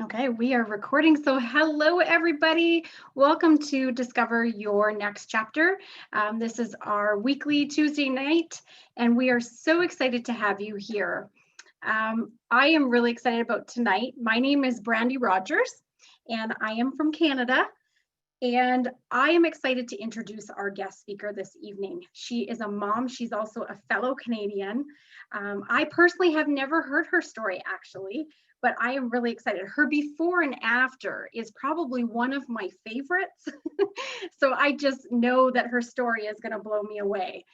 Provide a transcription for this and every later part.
Okay, we are recording. So hello, everybody. Welcome to Discover Your Next Chapter. This is our weekly Tuesday night, and we are so excited to have you here. I am really excited about tonight. My name is Brandy Rogers, and I am from Canada. And I am excited to introduce our guest speaker this evening. She is a mom. She's also a fellow Canadian. I personally have never heard her story, actually, but I am really excited. Her before and after is probably one of my favorites. So I just know that her story is going to blow me away.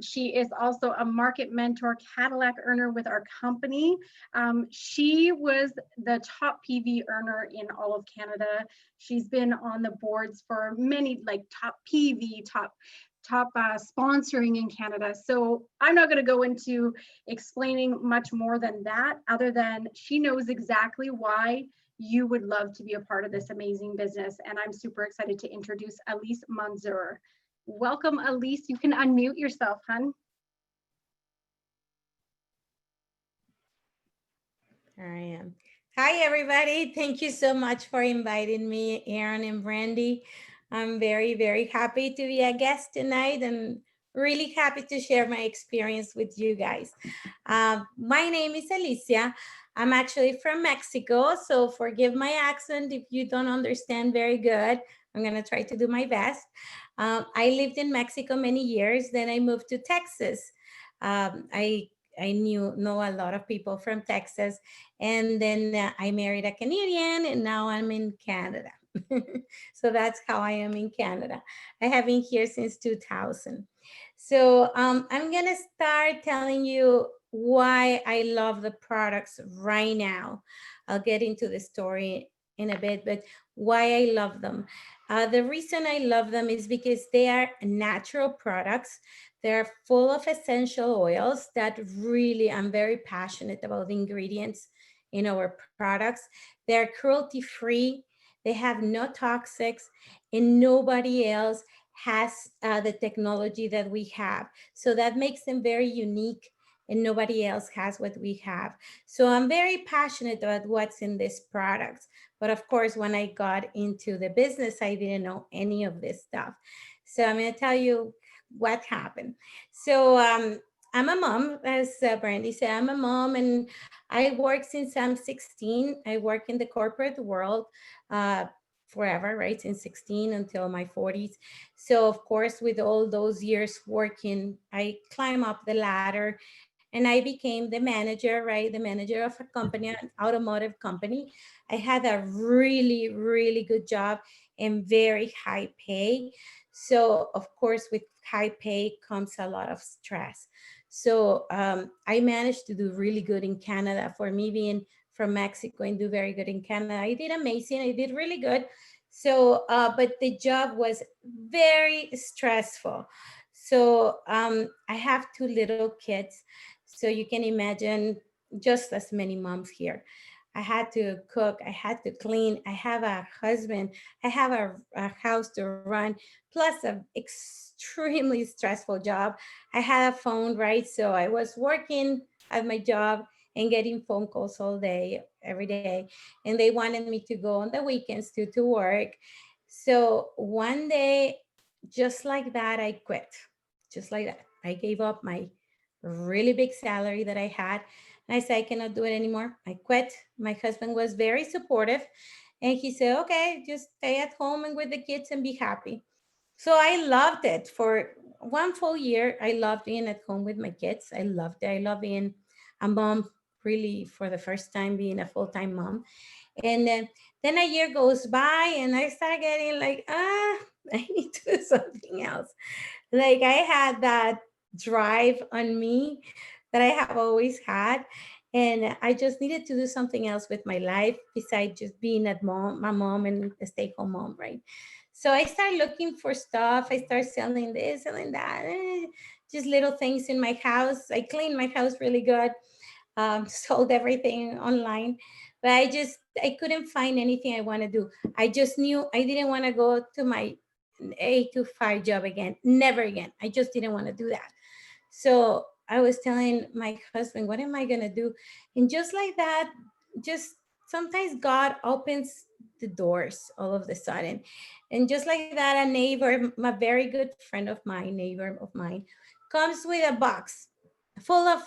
She is also a market mentor, Cadillac earner with our company. She was the top PV earner in all of Canada. She's been on the boards for many, like top PV, top sponsoring in Canada. So I'm not going to go into explaining much more than that, other than she knows exactly why you would love to be a part of this amazing business. And I'm super excited to introduce Elise Manzur. Welcome, Elise. You can unmute yourself, hun. I am. Hi, everybody. Thank you so much for inviting me, Aaron and Brandy. I'm very, very happy to be a guest tonight and really happy to share my experience with you guys. My name is Alicia. I'm actually from Mexico, so forgive my accent if you don't understand very good. I'm going to try to do my best. I lived in Mexico many years, then I moved to Texas. I know a lot of people from Texas, and then I married a Canadian, and now I'm in Canada. So that's how I am in Canada. I have been here since 2000. So I'm gonna start telling you why I love the products right now. I'll get into the story in a bit, but why I love them. The reason I love them is because they are natural products. They're full of essential oils that really, I'm very passionate about the ingredients in our products. They're cruelty free, they have no toxics, and nobody else has the technology that we have. So that makes them very unique, and nobody else has what we have. So I'm very passionate about what's in these products. But of course, when I got into the business, I didn't know any of this stuff. So I'm going to tell you what happened. So I'm a mom, as Brandy said, I'm a mom, and I work since I'm 16. I work in the corporate world. Uh, Forever, right? Since 16 until my 40s. So, of course, with all those years working, I climb up the ladder and I became the manager, right? The manager of a company, an automotive company. I had a really, really good job and very high pay. So, of course, with high pay comes a lot of stress. So, I managed to do really good in Canada. For me being from Mexico and do very good in Canada, I did amazing. I did really good. So, but the job was very stressful. So, I have two little kids. So you can imagine just as many moms here. I had to cook, I had to clean, I have a husband, I have a house to run, plus an extremely stressful job. I had a phone, right? So I was working at my job and getting phone calls all day, every day. And they wanted me to go on the weekends to work. So one day, just like that, I quit. Just like that. I gave up my really big salary that I had. And I said, I cannot do it anymore. I quit. My husband was very supportive. And he said, okay, just stay at home and with the kids and be happy. So I loved it for one full year. I loved being at home with my kids. I loved it. I love being a mom, really, for the first time, being a full time mom. And then a year goes by and I start getting like, I need to do something else. Like I had that drive on me that I have always had. And I just needed to do something else with my life besides just being at mom, my mom and a stay-home mom, right? So I started looking for stuff. I started selling this, selling that, just little things in my house. I cleaned my house really good, sold everything online, but I couldn't find anything I want to do. I just knew I didn't want to go to my 8 to 5 job again, never again. I just didn't want to do that. So I was telling my husband, what am I gonna do? And just like that, just sometimes God opens the doors all of the sudden. And just like that, a neighbor, a very good friend of mine, neighbor of mine, comes with a box full of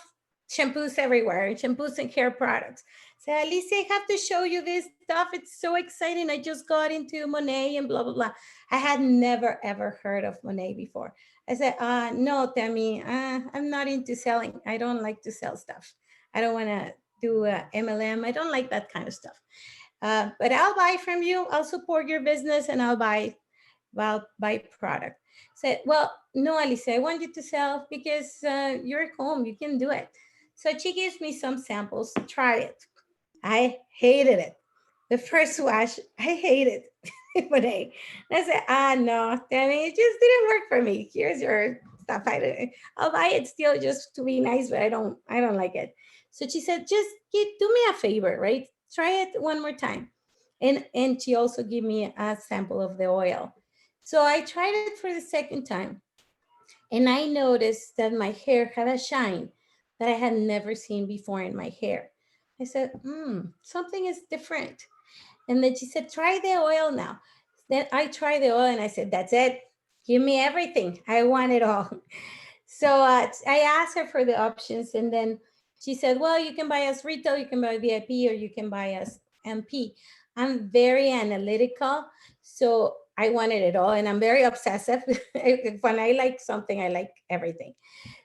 shampoos everywhere, shampoos and hair products. So Alicia, I have to show you this stuff. It's so exciting. I just got into Monet and blah, blah, blah. I had never, ever heard of Monet before. I said, no, Tammy, I'm not into selling. I don't like to sell stuff. I don't want to do MLM. I don't like that kind of stuff. But I'll buy from you. I'll support your business and I'll buy product. Said, well, no, Alicia, I want you to sell because you're at home. You can do it. So she gives me some samples. Try it. I hated it. The first wash, I hated but I said, no, damn it just didn't work for me. Here's your stuff. I'll buy it still just to be nice, but I don't like it. So she said, just do me a favor, right? Try it one more time. And she also gave me a sample of the oil. So I tried it for the second time, and I noticed that my hair had a shine that I had never seen before in my hair. I said, something is different. And then she said, try the oil now. Then I tried the oil and I said, that's it. Give me everything. I want it all. So I asked her for the options. And then she said, well, you can buy us retail, you can buy VIP, or you can buy us MP. I'm very analytical. So I wanted it all. And I'm very obsessive. When I like something, I like everything.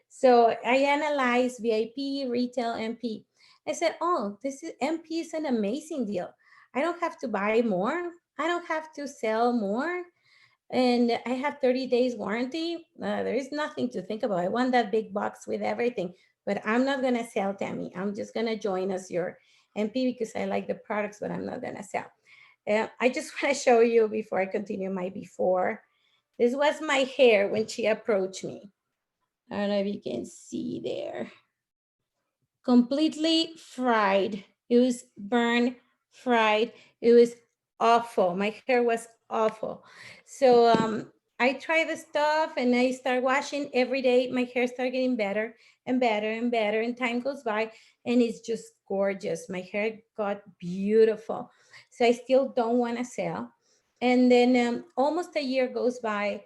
So I analyzed VIP, retail, MP. I said, oh, this is MP is an amazing deal. I don't have to buy more. I don't have to sell more. And I have 30 days warranty. There is nothing to think about. I want that big box with everything, but I'm not going to sell, Tammy. I'm just going to join as your MP because I like the products, but I'm not going to sell. I just want to show you before I continue my before. This was my hair when she approached me. I don't know if you can see there. Completely fried. It was burned, fried. It was awful. My hair was awful. So I tried the stuff and I start washing every day. My hair started getting better and better and better. And time goes by and it's just gorgeous. My hair got beautiful. So I still don't want to sell. And then almost a year goes by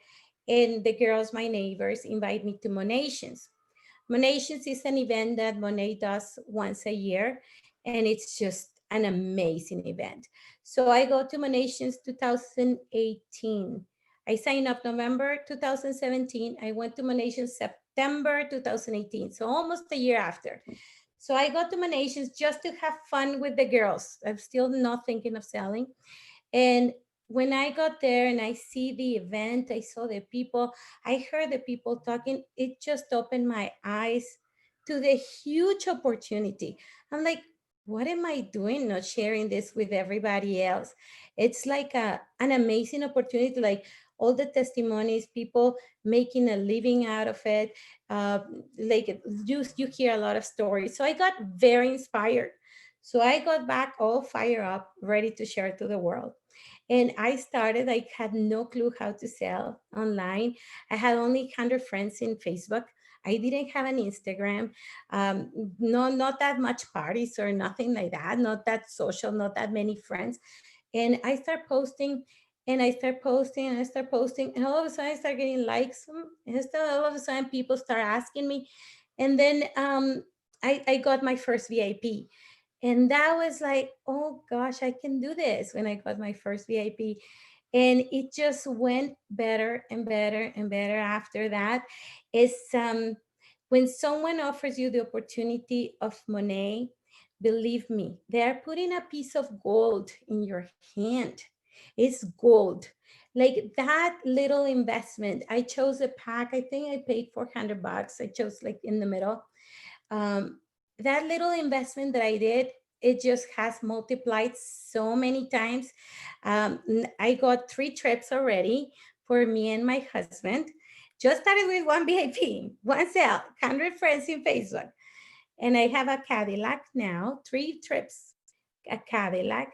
and the girls, my neighbors, invite me to Monations. Monations is an event that Monet does once a year, and it's just an amazing event. So I go to Monations 2018. I signed up November 2017. I went to Monations September 2018, so almost a year after. So I go to Monations just to have fun with the girls. I'm still not thinking of selling. And when I got there and I see the event, I saw the people, I heard the people talking, it just opened my eyes to the huge opportunity. I'm like, what am I doing not sharing this with everybody else? It's like an amazing opportunity, like all the testimonies, people making a living out of it. Uh, like you hear a lot of stories. So I got very inspired. So I got back all fired up, ready to share to the world. And I started, I had no clue how to sell online. I had only 100 friends in Facebook. I didn't have an Instagram. No, not that much parties or nothing like that. Not that social, not that many friends. And I start posting and I start posting and I start posting. And all of a sudden I start getting likes. And all of a sudden people start asking me. And then I got my first VIP. And that was like, oh gosh, I can do this when I got my first VIP. And it just went better and better and better after that. It's when someone offers you the opportunity of Monet, believe me, they're putting a piece of gold in your hand. It's gold. Like that little investment. I chose a pack. I think I paid $400. I chose like in the middle. um, that little investment that I did, it just has multiplied so many times. I got 3 trips already for me and my husband. Just started with one VIP, one sale, 100 friends in Facebook. And I have a Cadillac now, 3 trips, a Cadillac.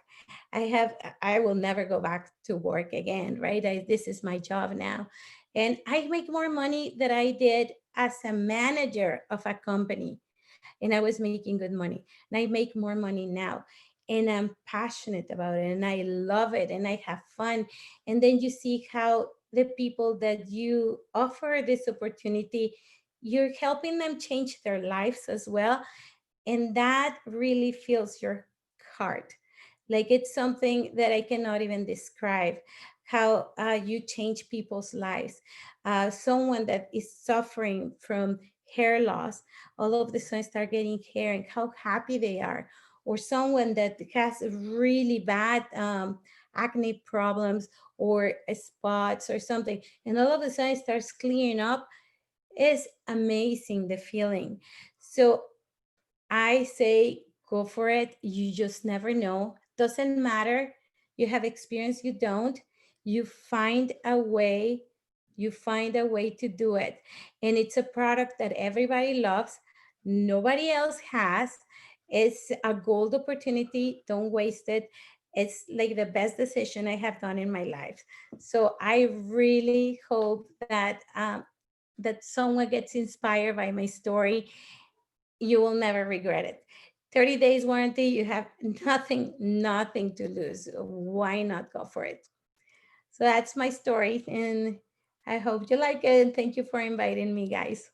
I will never go back to work again, right? This is my job now. And I make more money than I did as a manager of a company, and I was making good money. And I make more money now. and I'm passionate about it and I love it and I have fun. And then you see how the people that you offer this opportunity, you're helping them change their lives as well. And that really fills your heart. Like it's something that I cannot even describe how you change people's lives. Someone that is suffering from hair loss, all of the sudden start getting hair and how happy they are. Or someone that has really bad acne problems or spots or something, and all of a sudden starts clearing up. Is amazing the feeling. So I say go for it. You just never know. Doesn't matter. You have experience, you don't. You find a way. You find a way to do it. And it's a product that everybody loves. Nobody else has. It's a gold opportunity. Don't waste it. It's like the best decision I have done in my life. So I really hope that that someone gets inspired by my story. You will never regret it. 30 days warranty, you have nothing to lose. Why not go for it? So that's my story, and I hope you like it. And thank you for inviting me, guys.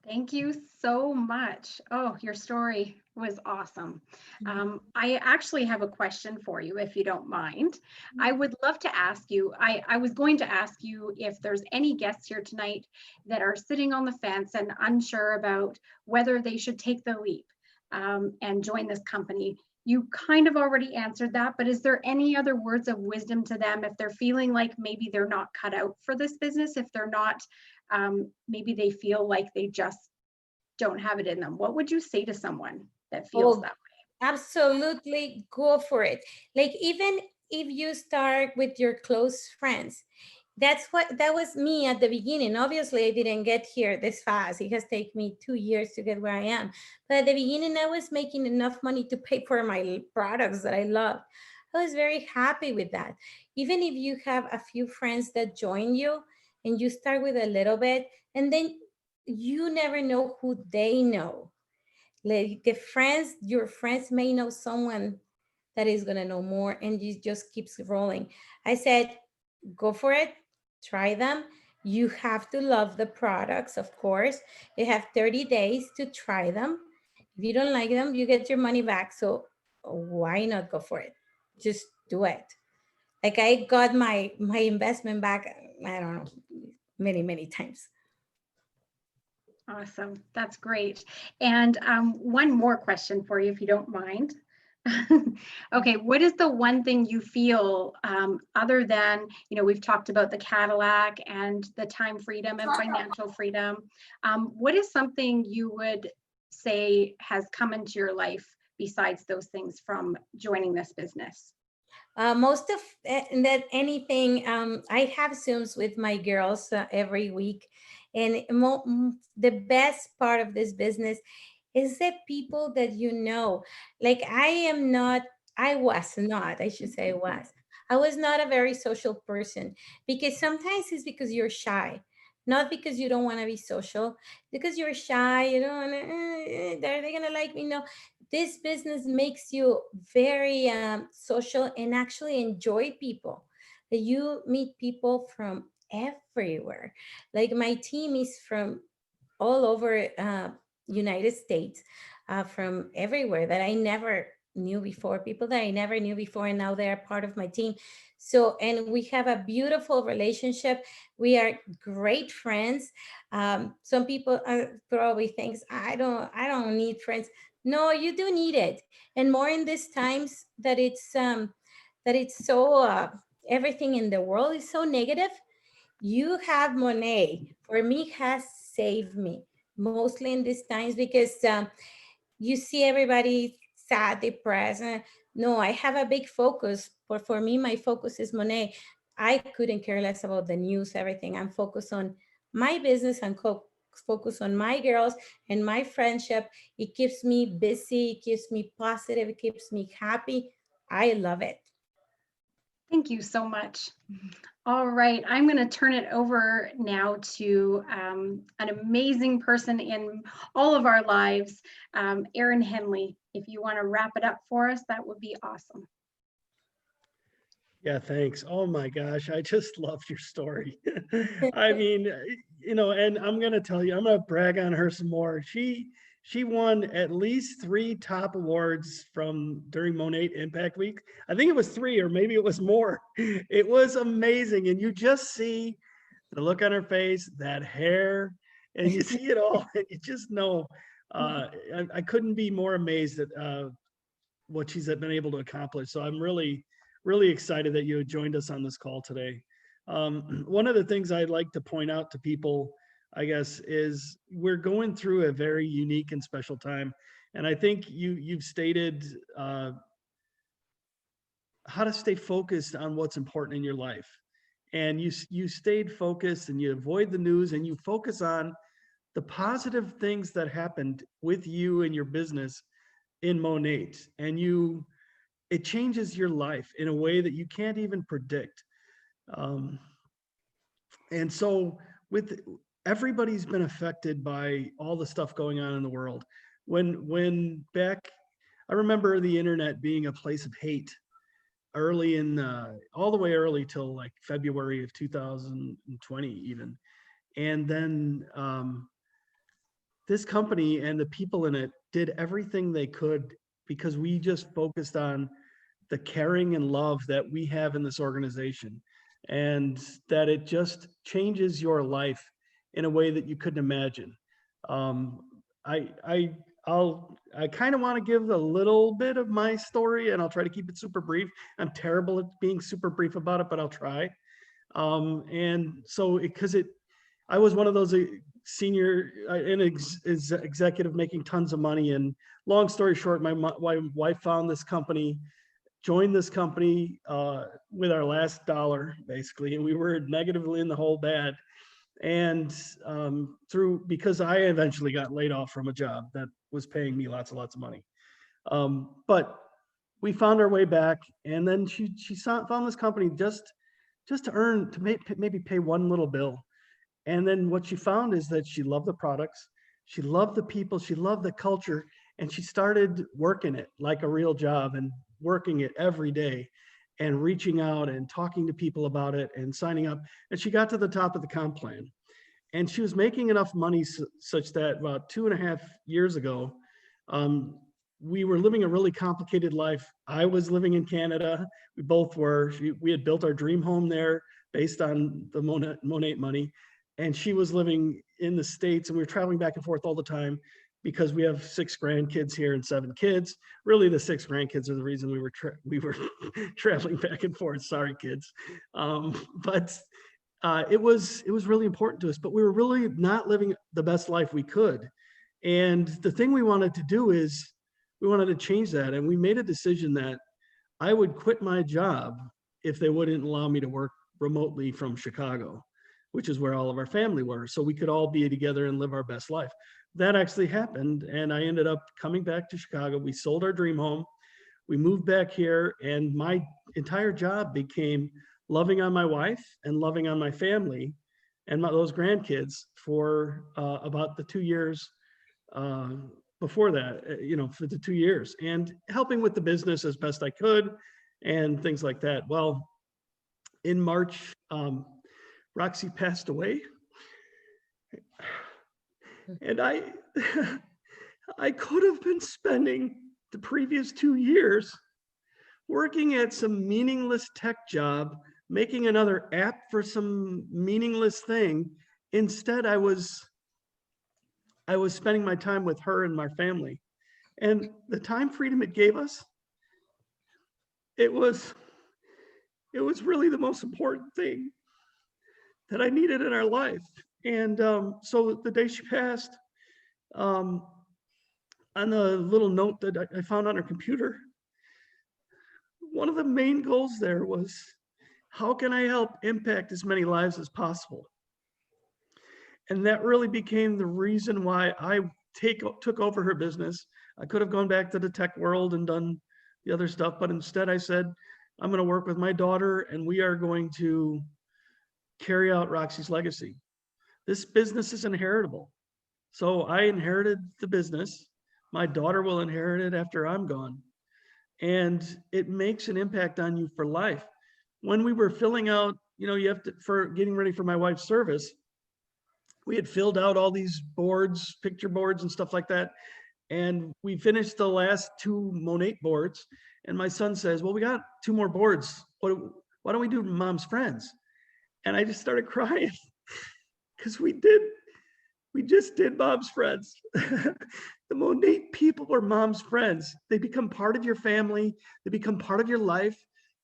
Thank you so much. Oh, your story was awesome. I actually have a question for you, if you don't mind. I would love to ask you, I was going to ask you if there's any guests here tonight that are sitting on the fence and unsure about whether they should take the leap and join this company. You kind of already answered that, but is there any other words of wisdom to them if they're feeling like maybe they're not cut out for this business, if they're not maybe they feel like they just don't have it in them? What would you say to someone that feels Oh, that absolutely go for it. Like even if you start with your close friends, that was me at the beginning. Obviously, I didn't get here this fast. It has taken me 2 years to get where I am. But at the beginning, I was making enough money to pay for my products that I love. I was very happy with that. Even if you have a few friends that join you and you start with a little bit, and then you never know who they know. Like the friends, your friends may know someone that is gonna know more, and you just keeps rolling. I said, go for it, try them. You have to love the products, of course. You have 30 days to try them. If you don't like them, you get your money back. So why not go for it? Just do it. Like I got my investment back, I don't know, many times. awesome? That's great. And one more question for you, if you don't mind. Okay, what is the one thing you feel other than, we've talked about the Cadillac and the time freedom and financial freedom. What is something you would say has come into your life besides those things from joining this business? Most of that anything, I have Zooms with my girls every week. And the best part of this business is the people that you know. Like I was not, I should say I was not a very social person, because sometimes it's because you're shy, not because you don't want to be social, because you're shy, you don't want to, are they going to like me? No, this business makes you very social and actually enjoy people. You meet people from everywhere. Like my team is from all over United States, from everywhere that I never knew before, people that I never knew before, and now they are part of my team. So, and we have a beautiful relationship. We are great friends. Some people probably thinks I don't need friends. No, you do need it, and more in these times that it's so everything in the world is so negative. You have Monet for me has saved me mostly in these times, because you see everybody sad, depressed. No, I have a big focus. For me, my focus is Monet. I couldn't care less about the news, everything. I'm focused on my business and focus on my girls and my friendship. It keeps me busy, it keeps me positive, it keeps me happy. I love it. Thank you so much. All right, I'm going to turn it over now to an amazing person in all of our lives, Erin Henley. If you want to wrap it up for us, that would be awesome. Yeah, thanks. Oh my gosh, I just loved your story. I mean, and I'm gonna tell you, I'm gonna brag on her some more. She won at least three top awards from during Monet Impact Week. I think it was three, or maybe it was more. It was amazing, and you just see the look on her face, that hair, and you see it all, and you just know. I couldn't be more amazed at what she's been able to accomplish. So I'm really, really excited that you joined us on this call today. One of the things I'd like to point out to people, I guess, is we're going through a very unique and special time. And I think you've stated how to stay focused on what's important in your life. And you stayed focused and you avoid the news and you focus on the positive things that happened with you and your business in Monate, and it changes your life in a way that you can't even predict. Um, and so with everybody's been affected by all the stuff going on in the world. When back, I remember the internet being a place of hate early in all the way early till like February of 2020 even. And then this company and the people in it did everything they could because we just focused on the caring and love that we have in this organization, and that it just changes your life in a way that you couldn't imagine. Um, I kind of want to give a little bit of my story, and I'll try to keep it super brief. I'm terrible at being super brief about it, but I'll try. And so because I was one of those senior executive making tons of money. And long story short, my wife found this company, joined this company with our last dollar, basically, and we were negatively in the hole bad. And because I eventually got laid off from a job that was paying me lots and lots of money. But we found our way back, and then she found this company just to earn, to maybe pay one little bill. And then what she found is that she loved the products, she loved the people, she loved the culture, and she started working it like a real job and working it every day and reaching out and talking to people about it and signing up. And she got to the top of the comp plan. And she was making enough money such that about 2.5 years ago, um, we were living a really complicated life. I was living in Canada. We both were. We had built our dream home there based on the Monate money. And she was living in the States, and we were traveling back and forth all the time because we have 6 grandkids here and 7 kids. Really, the 6 grandkids are the reason we were traveling back and forth. Sorry, kids. But it was really important to us, but we were really not living the best life we could. And the thing we wanted to do is we wanted to change that. And we made a decision that I would quit my job if they wouldn't allow me to work remotely from Chicago, which is where all of our family were. So we could all be together and live our best life. That actually happened. And I ended up coming back to Chicago. We sold our dream home. We moved back here, and my entire job became loving on my wife and loving on my family and those grandkids for about the 2 years before that, for the 2 years, and helping with the business as best I could and things like that. Well, in March, Roxy passed away, and I I could have been spending the previous 2 years working at some meaningless tech job, making another app for some meaningless thing. Instead, I was spending my time with her and my family. And the time freedom it gave us, it was really the most important thing that I needed in our life. And so the day she passed, on the little note that I found on her computer, one of the main goals there was, how can I help impact as many lives as possible? And that really became the reason why I took over her business. I could have gone back to the tech world and done the other stuff, but instead I said, I'm going to work with my daughter, and we are going to carry out Roxy's legacy. This business is inheritable. So I inherited the business. My daughter will inherit it after I'm gone. And it makes an impact on you for life. When we were filling out, you have to, for getting ready for my wife's service, we had filled out all these boards, picture boards and stuff like that. And we finished the last 2 Monet boards. And my son says, well, we got 2 more boards. Why don't we do Mom's Friends? And I just started crying because we just did Mom's Friends. The Monet people were Mom's friends. They become part of your family. They become part of your life.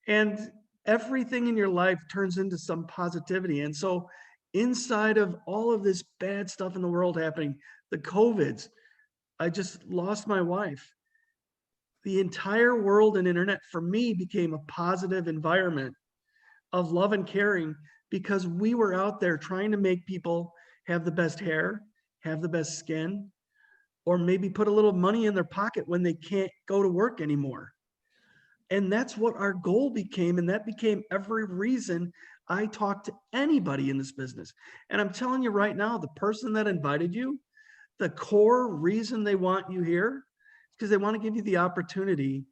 And everything in your life turns into some positivity. And so inside of all of this bad stuff in the world happening, the COVIDs, I just lost my wife. The entire world and internet for me became a positive environment of love and caring because we were out there trying to make people have the best hair, have the best skin, or maybe put a little money in their pocket when they can't go to work anymore. And that's what our goal became. And that became every reason I talk to anybody in this business. And I'm telling you right now, the person that invited you, the core reason they want you here is because they want to give you the opportunity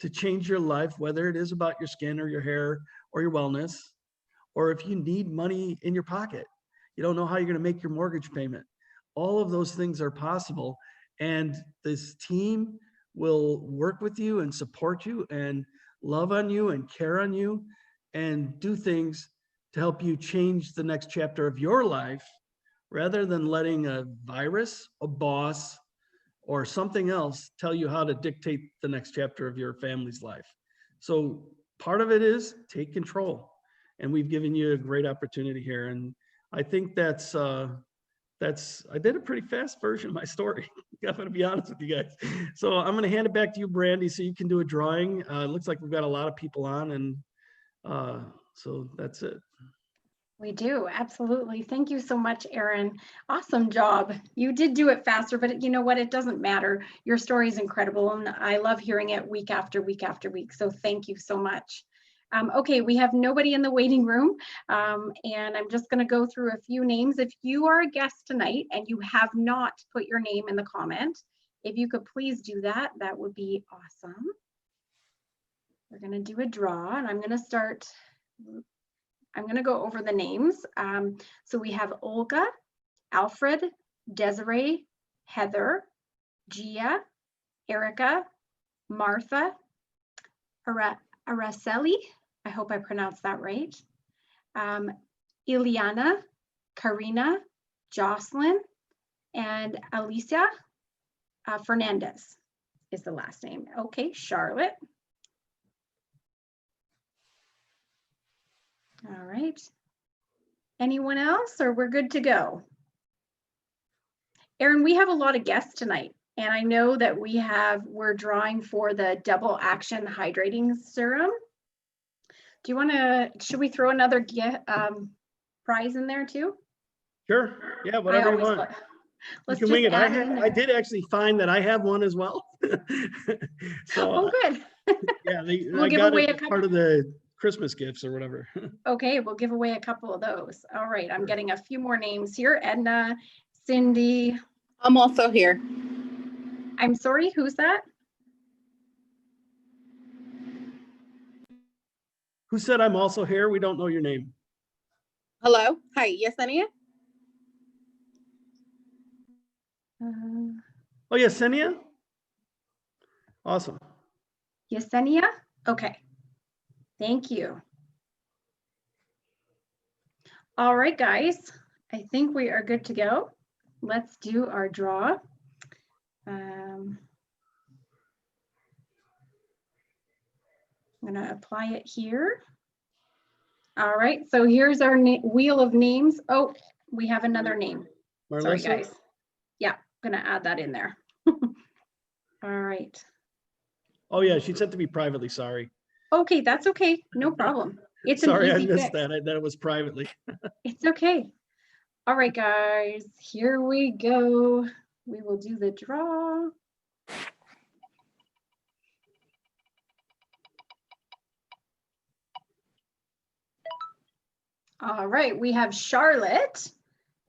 to change your life, whether it is about your skin or your hair or your wellness, or if you need money in your pocket, you don't know how you're going to make your mortgage payment. All of those things are possible. And this team will work with you and support you and love on you and care on you and do things to help you change the next chapter of your life rather than letting a virus, a boss, or something else tell you how to dictate the next chapter of your family's life. So part of it is take control. And we've given you a great opportunity here. And I think that's I did a pretty fast version of my story. I'm going to be honest with you guys. So I'm going to hand it back to you, Brandy, so you can do a drawing. It looks like we've got a lot of people on, and so that's it. We do, absolutely. Thank you so much, Aaron. Awesome job. You did do it faster, but you know what? It doesn't matter. Your story is incredible, and I love hearing it week after week after week. So thank you so much. Okay, we have nobody in the waiting room, and I'm just going to go through a few names. If you are a guest tonight and you have not put your name in the comment, if you could please do that, that would be awesome. We're going to do a draw, and I'm going to go over the names. So we have Olga, Alfred, Desiree, Heather, Gia, Erica, Martha, Araceli, I hope I pronounced that right, Ileana, Karina, Jocelyn, and Alicia Fernandez is the last name. Okay, Charlotte. All right. Anyone else, or we're good to go? Aaron, we have a lot of guests tonight, and I know that we're drawing for the double action hydrating serum. Do you want to, should we throw another prize in there too? Sure. Yeah, whatever you want. Let's you can wing it. I did actually find that I have one as well. So, oh, good. Yeah, we'll I give got away it as part of the Christmas gifts or whatever. Okay, we'll give away a couple of those. All right, I'm getting a few more names here. Edna, Cindy. I'm also here. I'm sorry, who's that? Who said I'm also here? We don't know your name. Hello. Hi. Yesenia. Oh, Yesenia? Awesome. Yesenia? Okay. Thank you. All right, guys. I think we are good to go. Let's do our draw. I'm going to apply it here. All right, so here's our wheel of names. Oh, we have another name. Marlissa? Sorry, guys. Yeah, I'm going to add that in there. All right. Oh, yeah, she said to me privately, sorry. Okay, that's okay. No problem. It's sorry, an easy I missed fix. that. That it was privately. It's okay. All right, guys, here we go. We will do the draw. All right, we have Charlotte.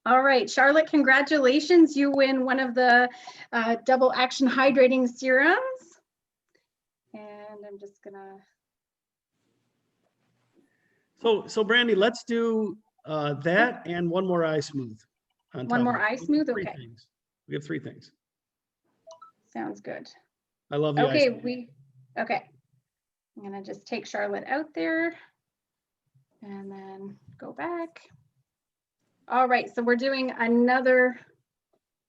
All right, Charlotte, congratulations. You win one of the double action hydrating serums. And I'm just gonna. So Brandy, let's do that and one more eye smooth. One more eye smooth, okay. We have 3 things. Sounds good. I love the eye Okay, smooth. okay. I'm gonna just take Charlotte out there and then go back. All right, so we're doing another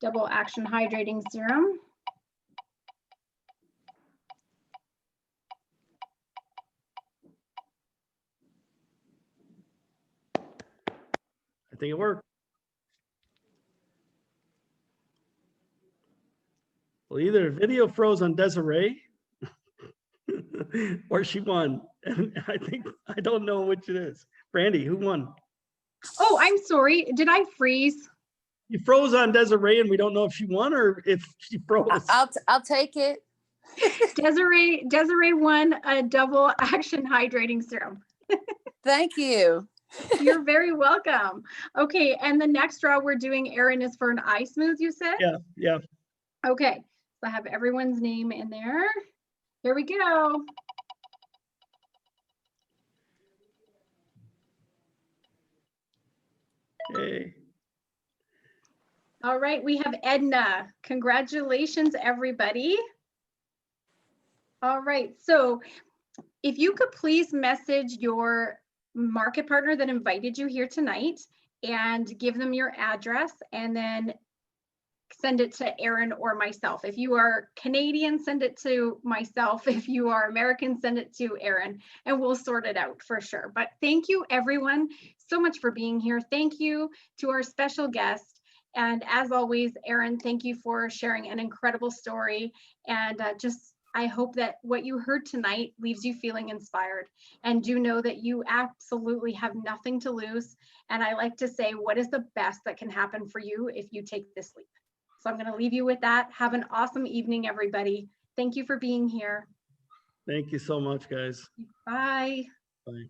double action hydrating serum. I think it worked. Well, either video froze on Desiree or she won. And I don't know which it is. Brandy, who won? Oh, I'm sorry. Did I freeze? You froze on Desiree and we don't know if she won or if she froze. I'll take it. Desiree won a double action hydrating serum. Thank you. You're very welcome. Okay, and the next draw we're doing, Erin, is for an eye smooth, you said? Yeah. Okay, so I have everyone's name in there. Here we go. Hey. All right, we have Edna. Congratulations, everybody. All right, so if you could please message your market partner that invited you here tonight and give them your address and then send it to Erin or myself. If you are Canadian, send it to myself. If you are American, send it to Erin and we'll sort it out for sure. But thank you everyone so much for being here. Thank you to our special guest. And as always, Erin, thank you for sharing an incredible story. And I hope that what you heard tonight leaves you feeling inspired, and do know that you absolutely have nothing to lose. And I like to say, what is the best that can happen for you if you take this leap? So I'm going to leave you with that. Have an awesome evening, everybody. Thank you for being here. Thank you so much, guys. Bye. Bye.